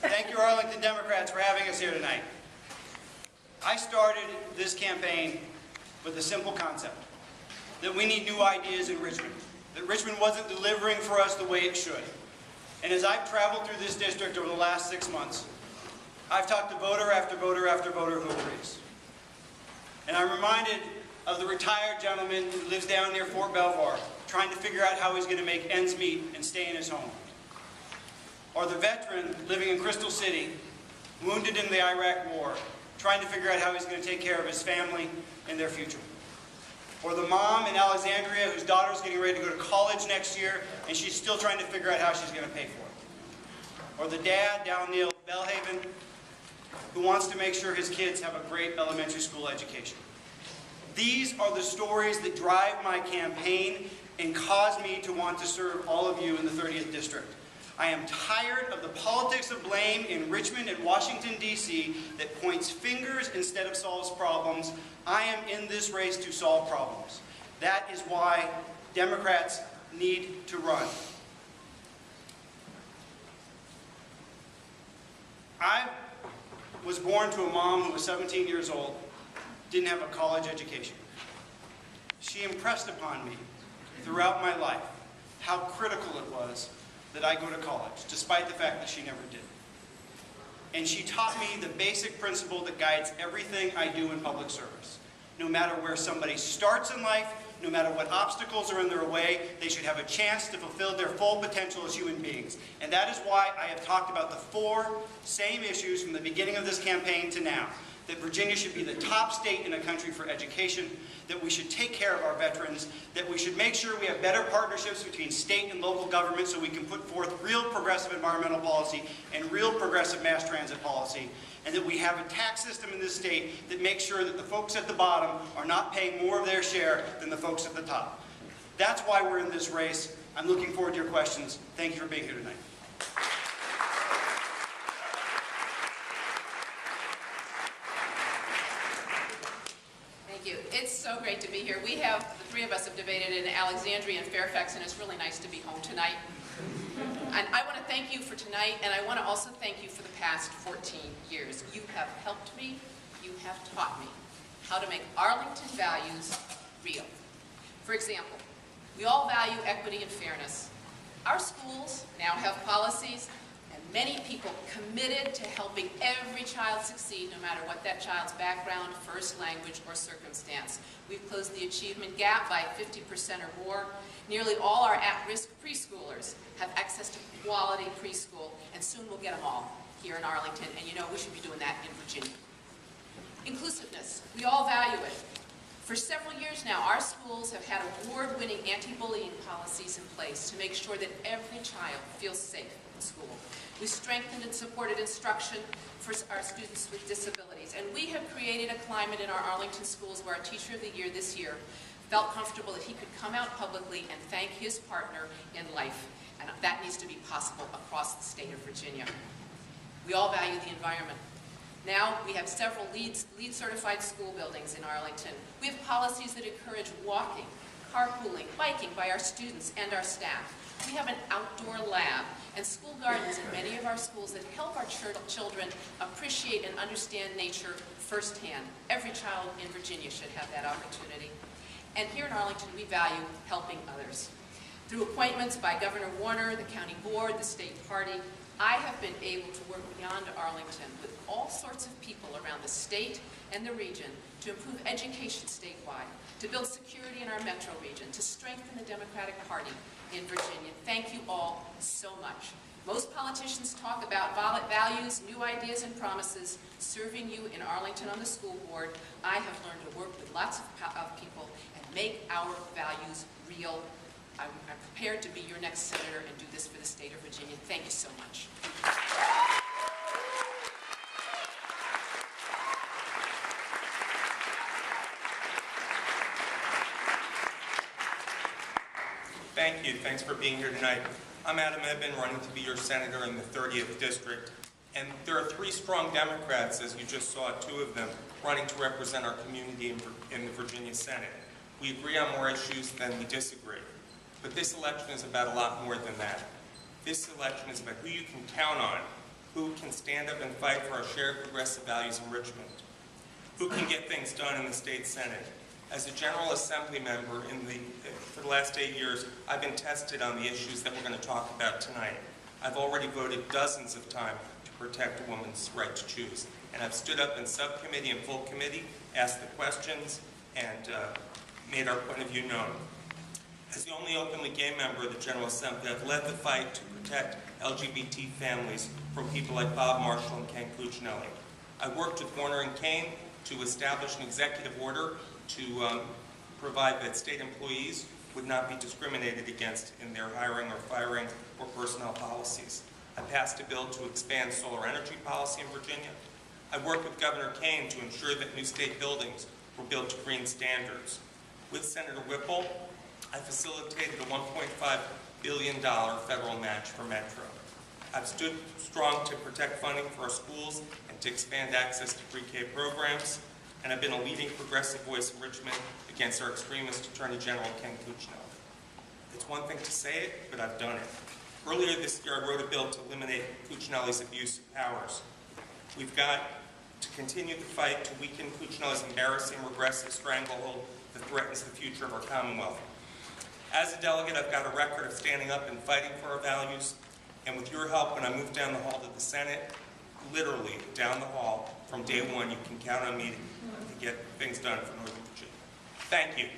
Thank you, Arlington Democrats, for having us here tonight. I started this campaign with a simple concept, that we need new ideas in Richmond, that Richmond wasn't delivering for us the way it should. And as I've traveled through this district over the last 6 months, I've talked to voter after voter after voter who agrees. And I'm reminded of the retired gentleman who lives down near Fort Belvoir, trying to figure out how he's going to make ends meet and stay in his home. Or the veteran living in Crystal City, wounded in the Iraq War, trying to figure out how he's going to take care of his family and their future. Or the mom in Alexandria whose daughter's getting ready to go to college next year and she's still trying to figure out how she's going to pay for it. Or the dad down near Bellhaven who wants to make sure his kids have a great elementary school education. These are the stories that drive my campaign and cause me to want to serve all of you in the 30th District. I am tired of the politics of blame in Richmond and Washington, D.C. that points fingers instead of solves problems. I am in this race to solve problems. That is why Democrats need to run. I was born to a mom who was 17 years old, didn't have a college education. She impressed upon me throughout my life how critical it was that I go to college, despite the fact that she never did. And she taught me the basic principle that guides everything I do in public service. No matter where somebody starts in life, no matter what obstacles are in their way, they should have a chance to fulfill their full potential as human beings. And that is why I have talked about the 4 same issues from the beginning of this campaign to now. That Virginia should be the top state in the country for education, that we should take care of our veterans, that we should make sure we have better partnerships between state and local government so we can put forth real progressive environmental policy and real progressive mass transit policy, and that we have a tax system in this state that makes sure that the folks at the bottom are not paying more of their share than the folks at the top. That's why we're in this race. I'm looking forward to your questions. Thank you for being here tonight. It's so great to be here. We have, the 3 of us have debated in Alexandria and Fairfax, and it's really nice to be home tonight. And I want to thank you for tonight, and I want to also thank you for the past 14 years. You have helped me, you have taught me how to make Arlington values real. For example, we all value equity and fairness. Our schools now have policies and many people committed to helping every child succeed, no matter what that child's background, first language, or circumstance. We've closed the achievement gap by 50% or more. Nearly all our at-risk preschoolers have access to quality preschool, and soon we'll get them all here in Arlington, and you know we should be doing that in Virginia. Inclusiveness, we all value it. For several years now, our schools have had award-winning anti-bullying policies in place to make sure that every child feels safe in school. We strengthened and supported instruction for our students with disabilities, and we have created a climate in our Arlington schools where our Teacher of the Year this year felt comfortable that he could come out publicly and thank his partner in life, and that needs to be possible across the state of Virginia. We all value the environment. Now we have several LEED certified school buildings in Arlington. We have policies that encourage walking, carpooling, biking by our students and our staff. We have an outdoor lab and school gardens in many of our schools that help our children appreciate and understand nature firsthand. Every child in Virginia should have that opportunity. And here in Arlington, we value helping others. Through appointments by Governor Warner, the county board, the state party, I have been able to work beyond Arlington with all sorts of people around the state and the region to improve education statewide, to build security in our metro region, to strengthen the Democratic Party in Virginia. Thank you all so much. Most politicians talk about values, new ideas, and promises. Serving you in Arlington on the school board, I have learned to work with lots of people and make our values real. I'm prepared to be your next senator and do this for the state of Virginia. Thank you so much. Thank you. Thanks for being here tonight. I'm Adam Ebbin, running to be your senator in the 30th District. And there are 3 strong Democrats, as you just saw, 2 of them, running to represent our community in the Virginia Senate. We agree on more issues than we disagree. But this election is about a lot more than that. This election is about who you can count on, who can stand up and fight for our shared progressive values in Richmond, who can get things done in the state Senate. As a General Assembly member for the last 8 years, I've been tested on the issues that we're going to talk about tonight. I've already voted dozens of times to protect a woman's right to choose. And I've stood up in subcommittee and full committee, asked the questions, and made our point of view known. As the only openly gay member of the General Assembly, I've led the fight to protect LGBT families from people like Bob Marshall and Ken Cuccinelli. I worked with Warner and Kane to establish an executive order to provide that state employees would not be discriminated against in their hiring or firing or personnel policies. I passed a bill to expand solar energy policy in Virginia. I worked with Governor Kane to ensure that new state buildings were built to green standards. With Senator Whipple, I facilitated a $1.5 billion federal match for Metro. I've stood strong to protect funding for our schools and to expand access to pre-K programs, and I've been a leading progressive voice in Richmond against our extremist Attorney General Ken Cuccinelli. It's one thing to say it, but I've done it. Earlier this year, I wrote a bill to eliminate Cuccinelli's abuse of powers. We've got to continue the fight to weaken Cuccinelli's embarrassing, regressive stranglehold that threatens the future of our Commonwealth. As a delegate, I've got a record of standing up and fighting for our values, and with your help, when I move down the hall to the Senate, literally down the hall, from day one, you can count on me to get things done for Northern Virginia. Thank you.